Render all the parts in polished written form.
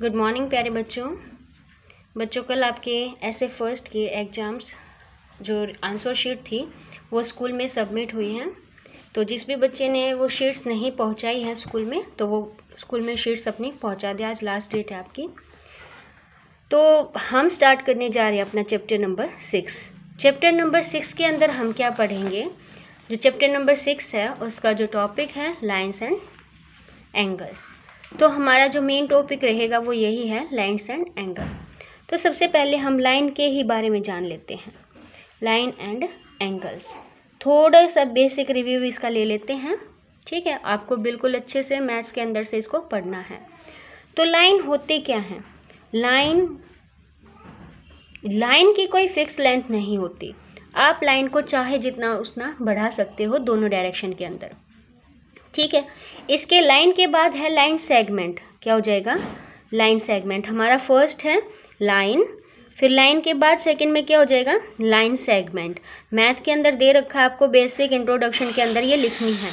Good morning प्यारे बच्चों कल आपके ऐसे फर्स्ट के एग्ज़ाम्स जो आंसर शीट थी वो स्कूल में सबमिट हुई हैं। तो जिस भी बच्चे ने वो शीट्स नहीं पहुंचाई है स्कूल में, तो वो स्कूल में शीट्स अपनी पहुंचा दे। आज लास्ट डेट है आपकी। तो हम स्टार्ट करने जा रहे हैं अपना चैप्टर नंबर 6। चैप्टर नंबर 6 के अंदर हम क्या पढ़ेंगे? जो चैप्टर नंबर 6 है उसका जो टॉपिक है लाइन्स एंड एंगल्स। तो हमारा जो मेन टॉपिक रहेगा वो यही है, लाइन्स एंड एंगल। तो सबसे पहले हम लाइन के ही बारे में जान लेते हैं, लाइन एंड एंगल्स। थोड़ा सा बेसिक रिव्यू इसका ले लेते हैं, ठीक है। आपको बिल्कुल अच्छे से मैथ्स के अंदर से इसको पढ़ना है। तो लाइन होते क्या हैं? लाइन की कोई फिक्स लेंथ नहीं होती। आप लाइन को चाहे जितना उतना बढ़ा सकते हो दोनों डायरेक्शन के अंदर, ठीक है। इसके लाइन के बाद है लाइन सेगमेंट। क्या हो जाएगा? Line segment. हमारा फर्स्ट है लाइन, फिर लाइन के बाद सेकंड में क्या हो जाएगा? Line segment. मैथ के अंदर दे रखा है आपको, बेसिक इंट्रोडक्शन के अंदर ये लिखनी है।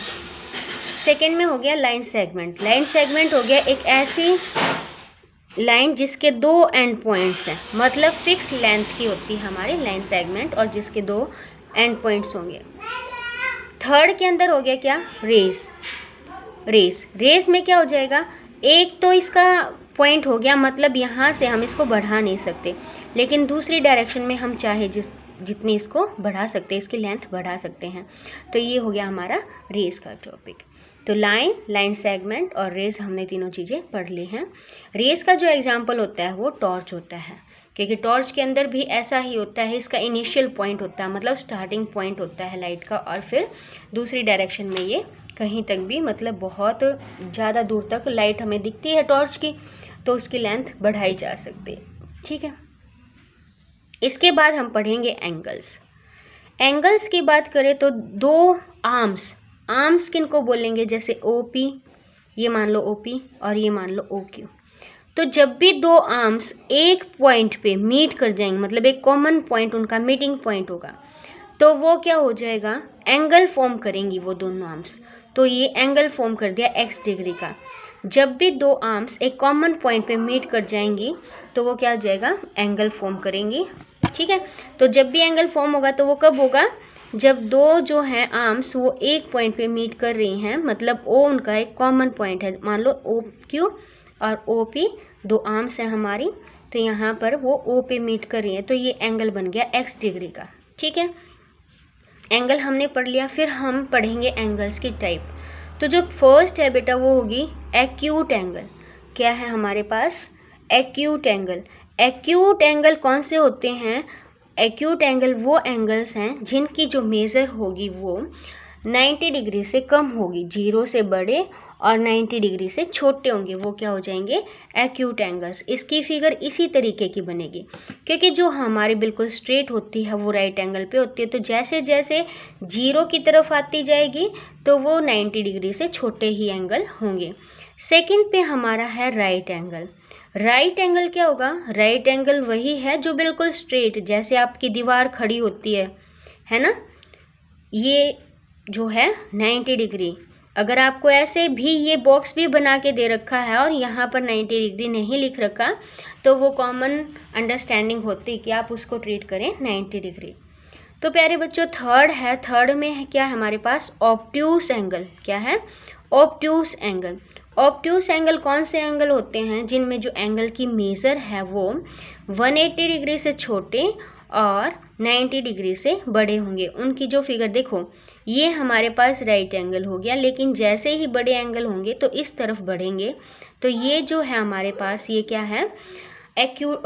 सेकंड में हो गया लाइन सेगमेंट। लाइन सेगमेंट हो गया एक ऐसी लाइन जिसके दो एंड पॉइंट्स हैं, मतलब फिक्स लेंथ की होती है हमारी लाइन सेगमेंट, और जिसके दो एंड पॉइंट्स होंगे। थर्ड के अंदर हो गया क्या? रेस में क्या हो जाएगा? एक तो इसका पॉइंट हो गया, मतलब यहाँ से हम इसको बढ़ा नहीं सकते, लेकिन दूसरी डायरेक्शन में हम चाहे जितनी इसको बढ़ा सकते हैं, इसकी लेंथ बढ़ा सकते हैं। तो ये हो गया हमारा रेस का टॉपिक। तो लाइन सेगमेंट और रेस हमने तीनों चीज़ें पढ़ ली हैं। रेस का जो एग्जाम्पल होता है वो टॉर्च होता है, क्योंकि टॉर्च के अंदर भी ऐसा ही होता है। इसका इनिशियल पॉइंट होता है, मतलब स्टार्टिंग पॉइंट होता है लाइट का, और फिर दूसरी डायरेक्शन में ये कहीं तक भी, मतलब बहुत ज़्यादा दूर तक लाइट हमें दिखती है टॉर्च की, तो उसकी लेंथ बढ़ाई जा सकती है, ठीक है। इसके बाद हम पढ़ेंगे एंगल्स। एंगल्स की बात करें तो दो आर्म्स किन को बोलेंगे? जैसे OP, ये मान लो OP और ये मान लो OQ। तो जब भी दो आर्म्स एक पॉइंट पे मीट कर जाएंगे, मतलब एक कॉमन पॉइंट उनका मीटिंग पॉइंट होगा, तो वो क्या हो जाएगा? एंगल फॉर्म करेंगी वो दोनों आर्म्स। तो ये एंगल फॉर्म कर दिया x डिग्री का। जब भी दो आर्म्स एक कॉमन पॉइंट पे मीट कर जाएंगी तो वो क्या हो जाएगा? एंगल फॉर्म करेंगी, ठीक है। तो जब भी एंगल फॉर्म होगा तो वो कब होगा? जब दो जो हैं आर्म्स वो एक पॉइंट पे मीट कर रही हैं, मतलब O उनका एक कॉमन पॉइंट है। मान लो OQ और OP दो आर्म्स हैं हमारी, तो यहाँ पर वो O पे मीट कर रही है, तो ये एंगल बन गया x डिग्री का, ठीक है। एंगल हमने पढ़ लिया। फिर हम पढ़ेंगे एंगल्स की टाइप। तो जो फर्स्ट है बेटा वो होगी एक्यूट एंगल। क्या है हमारे पास? Acute angle. एक्यूट एंगल कौन से होते हैं? एक्यूट एंगल वो एंगल्स हैं जिनकी जो मेज़र होगी वो 90 डिग्री से कम होगी, 0 से बड़े और 90 डिग्री से छोटे होंगे, वो क्या हो जाएंगे? Acute angles. इसकी फिगर इसी तरीके की बनेगी, क्योंकि जो हमारी बिल्कुल स्ट्रेट होती है वो राइट एंगल पे होती है। तो जैसे जैसे 0 की तरफ आती जाएगी तो वो 90 डिग्री से छोटे ही एंगल होंगे। सेकंड पे हमारा है राइट एंगल। राइट एंगल क्या होगा? राइट एंगल वही है जो बिल्कुल स्ट्रेट, जैसे आपकी दीवार खड़ी होती है ना, ये जो है 90 डिग्री। अगर आपको ऐसे भी ये बॉक्स भी बना के दे रखा है और यहाँ पर 90 डिग्री नहीं लिख रखा, तो वो कॉमन अंडरस्टैंडिंग होती कि आप उसको ट्रीट करें 90 डिग्री। तो प्यारे बच्चों थर्ड में है क्या हमारे पास? Obtuse angle. क्या है? Obtuse angle. ऑब्ट्यूस एंगल कौन से एंगल होते हैं? जिनमें जो एंगल की मेज़र है वो 180 डिग्री से छोटे और 90 डिग्री से बड़े होंगे। उनकी जो फिगर देखो, ये हमारे पास राइट एंगल हो गया, लेकिन जैसे ही बड़े एंगल होंगे तो इस तरफ बढ़ेंगे, तो ये जो है हमारे पास ये क्या है?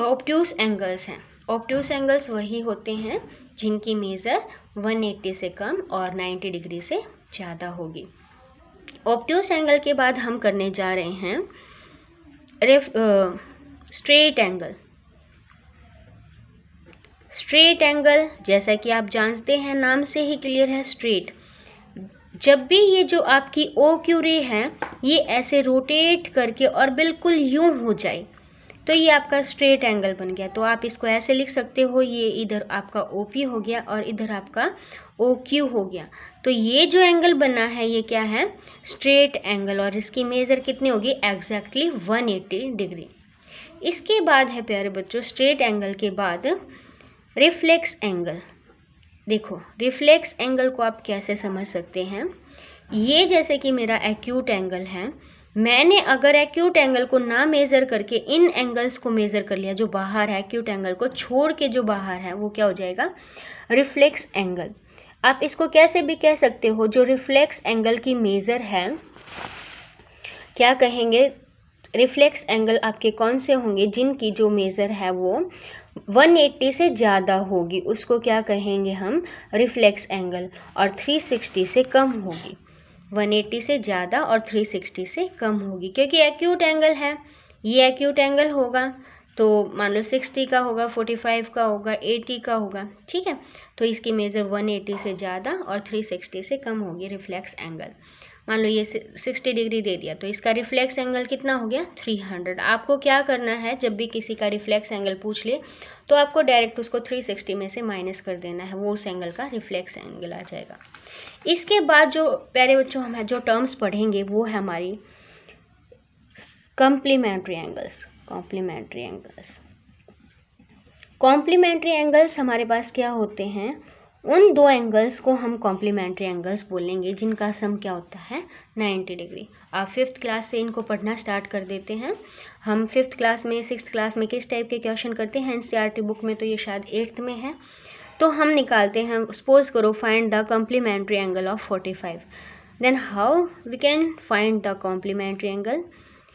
ऑब्ट्यूस एंगल्स हैं। ऑब्ट्यूस एंगल्स वही होते हैं जिनकी मेज़र 180 से कम और 90 डिग्री से ज़्यादा होगी। ऑब्ट्यूस एंगल के बाद हम करने जा रहे हैं स्ट्रेट एंगल। स्ट्रेट एंगल जैसा कि आप जानते हैं, नाम से ही क्लियर है, स्ट्रेट। जब भी ये जो आपकी OQ रे है ये ऐसे रोटेट करके और बिल्कुल यूं हो जाए तो ये आपका स्ट्रेट एंगल बन गया। तो आप इसको ऐसे लिख सकते हो, ये इधर आपका OP हो गया और इधर आपका OQ हो गया। तो ये जो एंगल बना है ये क्या है? स्ट्रेट एंगल, और इसकी मेज़र कितनी होगी? Exactly 180 degree. इसके बाद है प्यारे बच्चों स्ट्रेट एंगल के बाद रिफ्लेक्स एंगल। देखो रिफ्लेक्स एंगल को आप कैसे समझ सकते हैं, ये जैसे कि मेरा एक्यूट एंगल है, मैंने अगर एक्यूट एंगल को ना मेज़र करके इन एंगल्स को मेज़र कर लिया जो बाहर है, एक्यूट एंगल को छोड़ के जो बाहर है वो क्या हो जाएगा, रिफ्लेक्स एंगल। आप इसको कैसे भी कह सकते हो, जो रिफ्लेक्स एंगल की मेज़र है, क्या कहेंगे, रिफ्लेक्स एंगल आपके कौन से होंगे जिनकी जो मेज़र है वो 180 से ज़्यादा होगी, उसको क्या कहेंगे हम, रिफ्लेक्स एंगल, और 360 से कम होगी। 180 से ज़्यादा और 360 से कम होगी, क्योंकि एक्यूट एंगल है, ये एक्यूट एंगल होगा तो मान लो 60 का होगा, 45 का होगा, 80 का होगा, ठीक है। तो इसकी मेज़र 180 से ज़्यादा और 360 से कम होगी रिफ्लेक्स एंगल। मान लो ये 60 डिग्री दे दिया तो इसका रिफ्लेक्स एंगल कितना हो गया, 300। आपको क्या करना है, जब भी किसी का रिफ्लेक्स एंगल पूछ ले तो आपको डायरेक्ट उसको 360 में से माइनस कर देना है, वो उस एंगल का रिफ्लेक्स एंगल आ जाएगा। इसके बाद जो प्यारे बच्चों हम जो टर्म्स पढ़ेंगे वो है हमारी कॉम्प्लीमेंट्री एंगल्स। कॉम्प्लीमेंट्री एंगल्स हमारे पास क्या होते हैं, उन दो एंगल्स को हम कॉम्प्लीमेंट्री एंगल्स बोलेंगे जिनका सम क्या होता है, 90 डिग्री। आप 5th क्लास से इनको पढ़ना स्टार्ट कर देते हैं। हम 5th क्लास में 6th क्लास में किस टाइप के क्वेश्चन करते हैं, NCERT बुक में तो ये शायद 8th में है, तो हम निकालते हैं, सपोज करो find the complementary angle of 45। Then how we can find the complementary angle,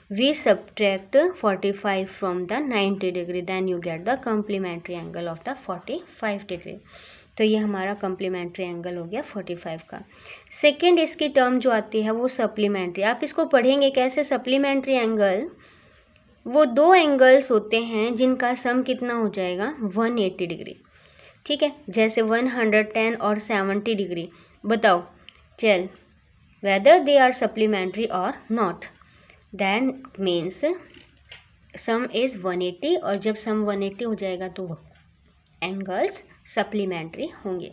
we subtract 45 from the 90 degree, then you get the complementary angle of the 45 degree। तो ये हमारा कॉम्प्लीमेंट्री एंगल हो गया 45 का। सेकेंड इसकी term जो आती है वो सप्लीमेंट्री। आप इसको पढ़ेंगे कैसे, सप्लीमेंट्री एंगल वो दो एंगल्स होते हैं जिनका सम कितना हो जाएगा, 180 डिग्री, ठीक है। जैसे 110 और 70 डिग्री, बताओ चल वेदर दे आर सप्लीमेंट्री और not, then means sum is 180, और जब सम 180 हो जाएगा तो एंगल्स सप्लीमेंट्री होंगे,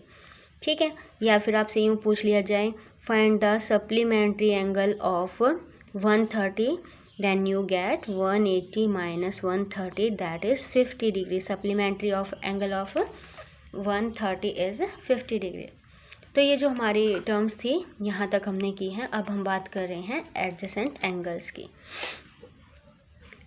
ठीक है। या फिर आपसे यूँ पूछ लिया जाए find the supplementary angle of 130, then you get 180 minus 130 that is 50 degree. Supplementary of angle of 130 is 50 degree. तो ये जो हमारी टर्म्स थी यहाँ तक हमने की हैं। अब हम बात कर रहे हैं एडजेसेंट एंगल्स की।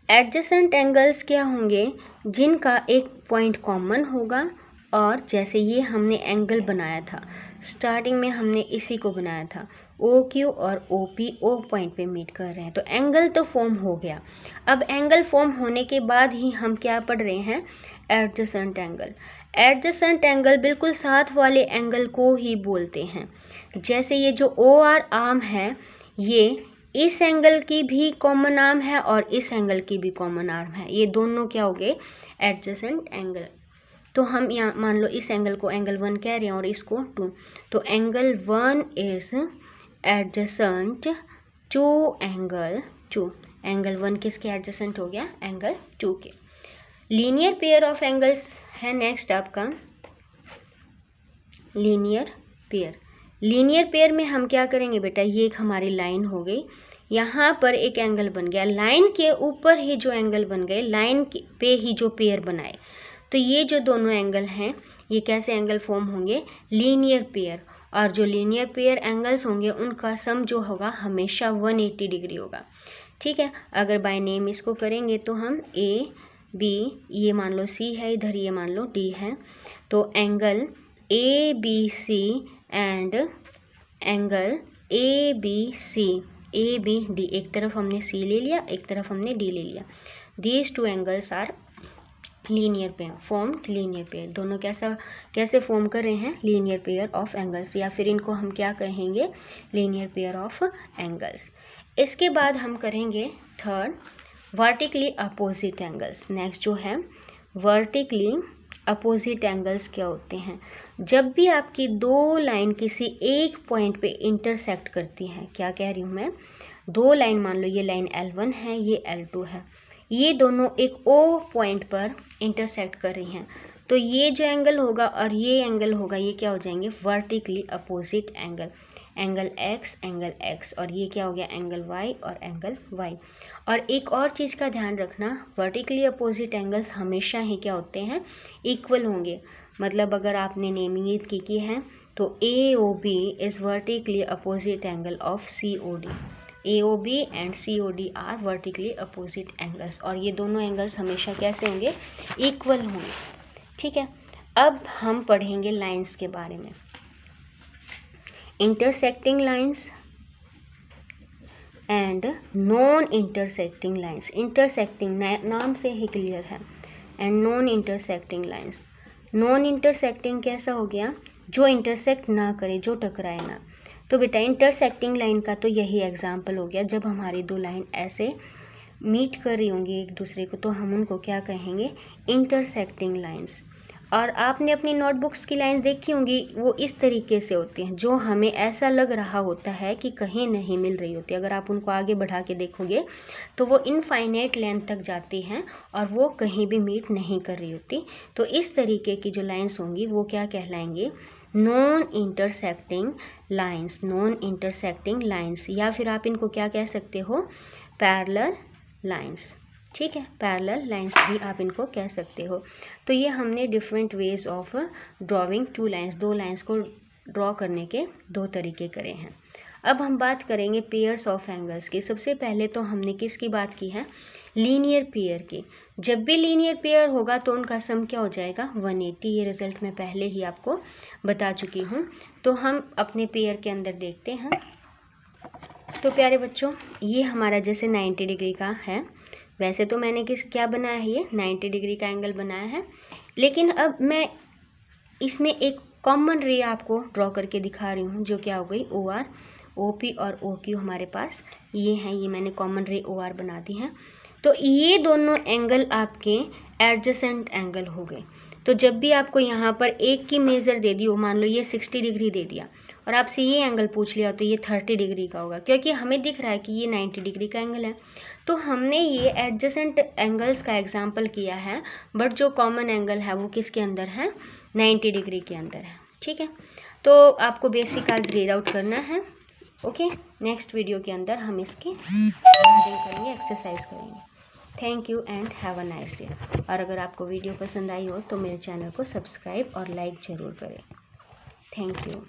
एडजेसेंट एंगल्स क्या होंगे, जिनका एक पॉइंट कॉमन होगा, और जैसे ये हमने एंगल बनाया था, स्टार्टिंग में हमने इसी को बनाया था, OQ और OP O पॉइंट पे मीट कर रहे हैं, तो एंगल तो फॉर्म हो गया। अब एंगल फॉर्म होने के बाद ही हम क्या पढ़ रहे हैं, एडजेसेंट एंगल। एडजेसेंट एंगल बिल्कुल साथ वाले एंगल को ही बोलते हैं। जैसे ये जो OR आर्म है, ये इस एंगल की भी कॉमन आर्म है और इस एंगल की भी कॉमन आर्म है, ये दोनों क्या हो गए, एडजेसेंट एंगल। तो हम यहाँ मान लो इस एंगल को एंगल 1 कह रहे हैं और इसको 2, तो angle 1 is adjacent to angle 2। Angle 1 किसके एडजेसेंट हो गया, एंगल 2 के। लीनियर पेयर ऑफ एंगल्स है नेक्स्ट आपका लीनियर पेयर। लीनियर पेयर में हम क्या करेंगे बेटा, ये एक हमारी लाइन हो गई, यहाँ पर एक एंगल बन गया, लाइन के ऊपर ही जो एंगल बन गए, लाइन पे ही जो पेयर बनाए, तो ये जो दोनों एंगल हैं ये कैसे एंगल फॉर्म होंगे, लीनियर पेयर। और जो लीनियर पेयर एंगल्स होंगे उनका सम जो होगा हमेशा 180 डिग्री होगा, ठीक है। अगर बाय नेम इसको करेंगे तो हम AB, ये मान लो C है इधर, ये मान लो D है, तो angle ABC and angle ABC ABD, एक तरफ हमने C ले लिया, एक तरफ हमने D ले लिया, these two angles are linear pair, formed linear pair. दोनों कैसे फॉर्म कर रहे हैं, लीनियर पेयर ऑफ एंगल्स, या फिर इनको हम क्या कहेंगे, लीनियर पेयर ऑफ एंगल्स। इसके बाद हम करेंगे third, vertically opposite angles. Next जो है वर्टिकली अपोजिट एंगल्स क्या होते हैं, जब भी आपकी दो लाइन किसी एक पॉइंट पे इंटरसेक्ट करती हैं, क्या कह रही हूँ मैं, दो लाइन मान लो ये लाइन L1 है, ये L2 है, ये दोनों एक O पॉइंट पर इंटरसेक्ट कर रही हैं, तो ये जो एंगल होगा और ये एंगल होगा, ये क्या हो जाएंगे, vertically opposite angle. Angle x, और ये क्या हो गया एंगल y और एंगल y। और एक और चीज़ का ध्यान रखना, वर्टिकली अपोजिट एंगल्स हमेशा ही क्या होते हैं, इक्वल होंगे। मतलब अगर आपने नेमिंग की है तो AOB is vertically opposite angle of COD। AOB and COD are vertically opposite angles, और ये दोनों एंगल्स हमेशा कैसे होंगे, इक्वल होंगे। ठीक है, अब हम पढ़ेंगे लाइंस के बारे में। Intersecting lines and non intersecting lines. Intersecting नाम से ही क्लियर है, and non intersecting lines. Non intersecting कैसा हो गया, जो इंटरसेक्ट ना करे, जो टकराए ना। तो बेटा इंटरसेक्टिंग लाइन का तो यही एग्जाम्पल हो गया, जब हमारी दो लाइन ऐसे मीट कर रही होंगी एक दूसरे को तो हम उनको क्या कहेंगे, इंटरसेक्टिंग लाइंस। और आपने अपनी नोटबुक्स की लाइंस देखी होंगी, वो इस तरीके से होती हैं, जो हमें ऐसा लग रहा होता है कि कहीं नहीं मिल रही होती। अगर आप उनको आगे बढ़ा के देखोगे तो वो इनफाइनाइट लेंथ तक जाती हैं और वो कहीं भी मीट नहीं कर रही होती। तो इस तरीके की जो लाइंस होंगी वो क्या कहलाएंगे, non intersecting lines. Non intersecting lines, या फिर आप इनको क्या कह सकते हो, पैरेलल लाइंस। ठीक है, पैरेलल लाइंस भी आप इनको कह सकते हो। तो ये हमने different ways of drawing two lines, दो लाइंस को ड्रॉ करने के दो तरीके करे हैं। अब हम बात करेंगे पेयर्स ऑफ एंगल्स की। सबसे पहले तो हमने किसकी बात की है, लीनियर पेयर की। जब भी लीनियर पेयर होगा तो उनका सम क्या हो जाएगा, 180। ये रिजल्ट मैं पहले ही आपको बता चुकी हूँ। तो हम अपने पेयर के अंदर देखते हैं। तो प्यारे बच्चों, ये हमारा जैसे 90 डिग्री का है, वैसे तो मैंने क्या बनाया है, ये 90 डिग्री का एंगल बनाया है। लेकिन अब मैं इसमें एक कॉमन रे आपको ड्रॉ करके दिखा रही हूँ, जो क्या हो गई OR, OP और OQ हमारे पास ये हैं। ये मैंने कॉमन रे OR बना दी है। तो ये दोनों एंगल आपके एडजेसेंट एंगल हो गए। तो जब भी आपको यहाँ पर एक की मेज़र दे दी हो, मान लो ये 60 डिग्री दे दिया और आपसे ये एंगल पूछ लिया तो ये 30 डिग्री का होगा, क्योंकि हमें दिख रहा है कि ये 90 डिग्री का एंगल है। तो हमने ये एडजेसेंट एंगल्स का एग्जाम्पल किया है, बट जो कॉमन एंगल है वो किसके अंदर है, 90 डिग्री के अंदर है। ठीक है, तो आपको बेसिक आज रीड आउट करना है। ओके, नेक्स्ट वीडियो के अंदर हम इसकी स्टार्टिंग करेंगे, एक्सरसाइज करेंगे। Thank you and have a nice day. और अगर आपको वीडियो पसंद आई हो तो मेरे चैनल को सब्सक्राइब और लाइक ज़रूर करें। Thank you.